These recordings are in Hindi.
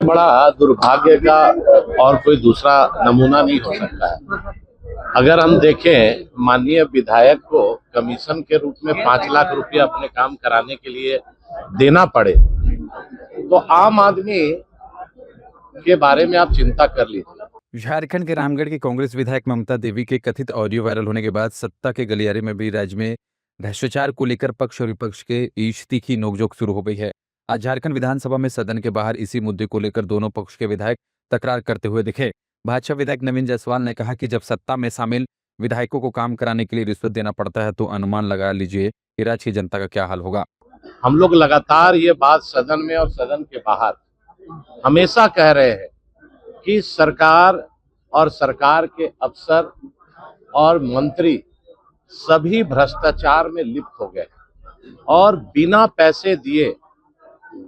बड़ा दुर्भाग्य का और कोई दूसरा नमूना नहीं हो सकता है। अगर हम देखें, माननीय विधायक को कमीशन के रूप में 5 लाख रुपया अपने काम कराने के लिए देना पड़े, तो आम आदमी के बारे में आप चिंता कर लीजिए। झारखंड के रामगढ़ की कांग्रेस विधायक ममता देवी के कथित ऑडियो वायरल होने के बाद सत्ता के गलियारे में भी राज्य में भ्रष्टाचार को लेकर पक्ष और विपक्ष के बीच तीखी नोकझोंक शुरू हो गई है। आज झारखंड विधानसभा में सदन के बाहर इसी मुद्दे को लेकर दोनों पक्ष के विधायक तकरार करते हुए दिखे। भाजपा विधायक नवीन जायसवाल ने कहा कि जब सत्ता में शामिल विधायकों को काम कराने के लिए रिश्वत देना पड़ता है तो अनुमान लगा लीजिए कि राज्य की जनता का क्या हाल होगा। हम लोग लगातार ये बात सदन में और सदन के बाहर हमेशा कह रहे हैं कि सरकार और सरकार के अफसर और मंत्री सभी भ्रष्टाचार में लिप्त हो गए और बिना पैसे दिए,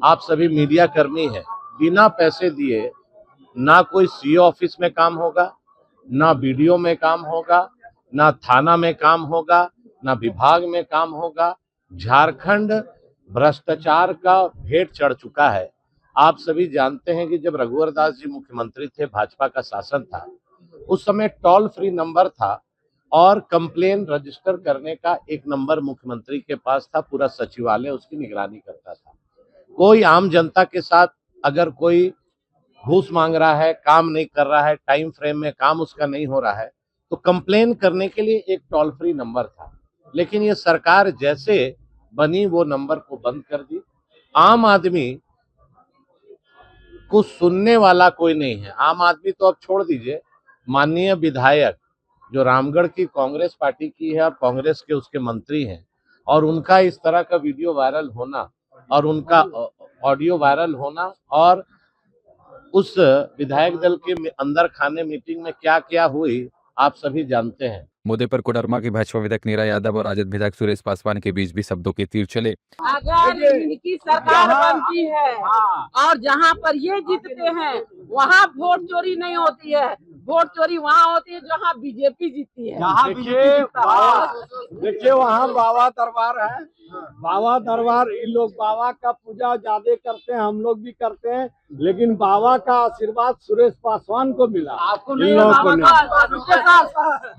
आप सभी मीडिया कर्मी हैं, बिना पैसे दिए ना कोई सीओ ऑफिस में काम होगा, ना बीडीओ में काम होगा, ना थाना में काम होगा, ना विभाग में काम होगा। झारखंड भ्रष्टाचार का भेंट चढ़ चुका है। आप सभी जानते हैं कि जब रघुवर दास जी मुख्यमंत्री थे, भाजपा का शासन था, उस समय टोल फ्री नंबर था और कंप्लेन रजिस्टर करने का एक नंबर मुख्यमंत्री के पास था। पूरा सचिवालय उसकी निगरानी करता था। कोई आम जनता के साथ अगर कोई घूस मांग रहा है, काम नहीं कर रहा है, टाइम फ्रेम में काम उसका नहीं हो रहा है, तो कंप्लेन करने के लिए एक टोल फ्री नंबर था। लेकिन ये सरकार जैसे बनी वो नंबर को बंद कर दी। आम आदमी को सुनने वाला कोई नहीं है। आम आदमी तो अब छोड़ दीजिए, माननीय विधायक जो रामगढ़ की कांग्रेस पार्टी की है और कांग्रेस के उसके मंत्री हैं, और उनका इस तरह का वीडियो वायरल होना और उनका ऑडियो वायरल होना और उस विधायक दल के अंदर खाने मीटिंग में क्या क्या हुई आप सभी जानते हैं। मुद्दे पर कोडरमा की भाजपा विधायक नीरा यादव और राजद विधायक सुरेश पासवान के बीच भी शब्दों के तीर चले। अगर इनकी सरकार बनती है और जहाँ पर ये जीतते हैं वहाँ वोट चोरी नहीं होती है। वोट चोरी वहाँ होती है जहाँ बीजेपी जीतती है। देखिए वहाँ बाबा दरबार है, बाबा दरबार, इन लोग बाबा का पूजा ज्यादा करते हैं, हम लोग भी करते हैं, लेकिन बाबा का आशीर्वाद सुरेश पासवान को मिला, आपको नहीं?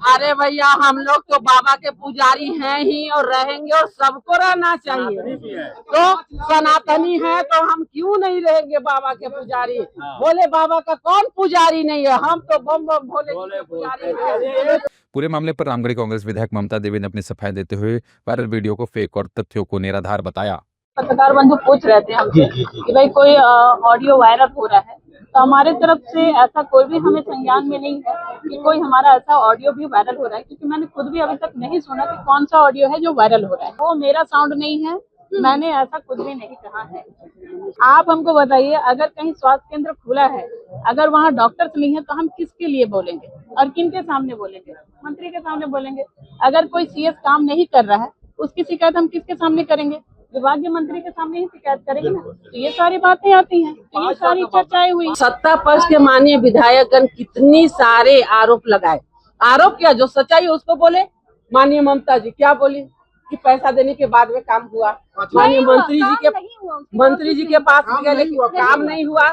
अरे भैया, हम लोग तो बाबा के पुजारी हैं ही और रहेंगे और सबको रहना चाहिए। तो सनातनी है तो हम क्यों नहीं रहेंगे बाबा के पुजारी? बोले बाबा का कौन पुजारी नहीं है? हम तो बम बम भोले के पुजारी हैं। पूरे मामले पर रामगढ़ कांग्रेस विधायक ममता देवी ने अपनी सफाई देते हुए वायरल वीडियो को फेक और तथ्यों को निराधार बताया। पत्रकार बंधु पूछ रहे थे हमसे कि भाई कोई ऑडियो वायरल हो रहा है, तो हमारे तरफ से ऐसा कोई भी हमें संज्ञान में नहीं है कि कोई हमारा ऐसा ऑडियो भी वायरल हो रहा है, क्योंकि मैंने खुद भी अभी तक नहीं सुना कि कौन सा ऑडियो है जो वायरल हो रहा है। वो मेरा साउंड नहीं है, मैंने ऐसा कुछ भी नहीं कहा है। आप हमको बताइए, अगर कहीं स्वास्थ्य केंद्र खुला है, अगर वहाँ डॉक्टर्स नहीं है, तो हम किसके लिए बोलेंगे और किन के सामने बोलेंगे? मंत्री के सामने बोलेंगे। अगर कोई सीएस काम नहीं कर रहा है, उसकी शिकायत हम किसके सामने करेंगे? विभागीय मंत्री के सामने ही शिकायत करेंगे ना। तो ये सारी बातें आती हैं, तो ये सारी चर्चाएं हुई। सत्ता पक्ष के माननीय विधायकगण कितनी सारे आरोप लगाए, आरोप किया, जो सच्चाई है उसको बोले। माननीय ममता जी क्या बोली कि पैसा देने के बाद में काम हुआ। माननीय मंत्री जी के पास गए लेकिन काम नहीं हुआ,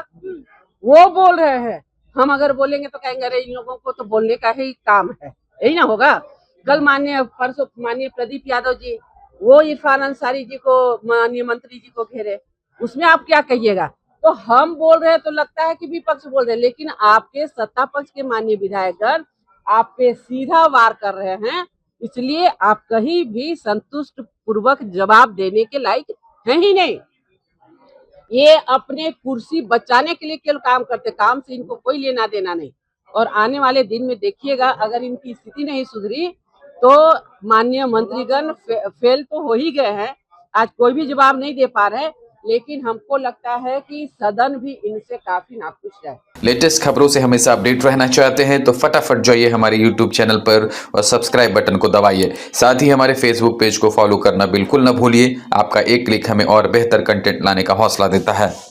वो बोल रहे हैं। हम अगर बोलेंगे तो कहेंगे अरे इन लोगों को तो बोलने का ही काम है, यही ना होगा। कल परसों माननीय प्रदीप यादव जी वो इरफान अंसारी जी को, माननीय मंत्री जी को घेरे, उसमें आप क्या कहिएगा? तो हम बोल रहे हैं तो लगता है कि विपक्ष बोल रहे हैं, लेकिन आपके सत्ता पक्ष के माननीय विधायकगण आप पे सीधा वार कर रहे हैं, इसलिए आप कहीं भी संतुष्ट पूर्वक जवाब देने के लायक हैं ही नहीं। ये अपने कुर्सी बचाने के लिए केवल काम करते, काम से इनको कोई लेना देना नहीं। और आने वाले दिन में देखिएगा, अगर इनकी स्थिति नहीं सुधरी तो माननीय मंत्रीगण फेल तो हो ही गए हैं, आज कोई भी जवाब नहीं दे पा रहे, लेकिन हमको लगता है कि सदन भी इनसे काफी नाखुश है। लेटेस्ट खबरों से हमेशा अपडेट रहना चाहते हैं तो फटाफट जाइए हमारे YouTube चैनल पर और सब्सक्राइब बटन को दबाइए। साथ ही हमारे Facebook पेज को फॉलो करना बिल्कुल न भूलिए। आपका एक क्लिक हमें और बेहतर कंटेंट लाने का हौसला देता है।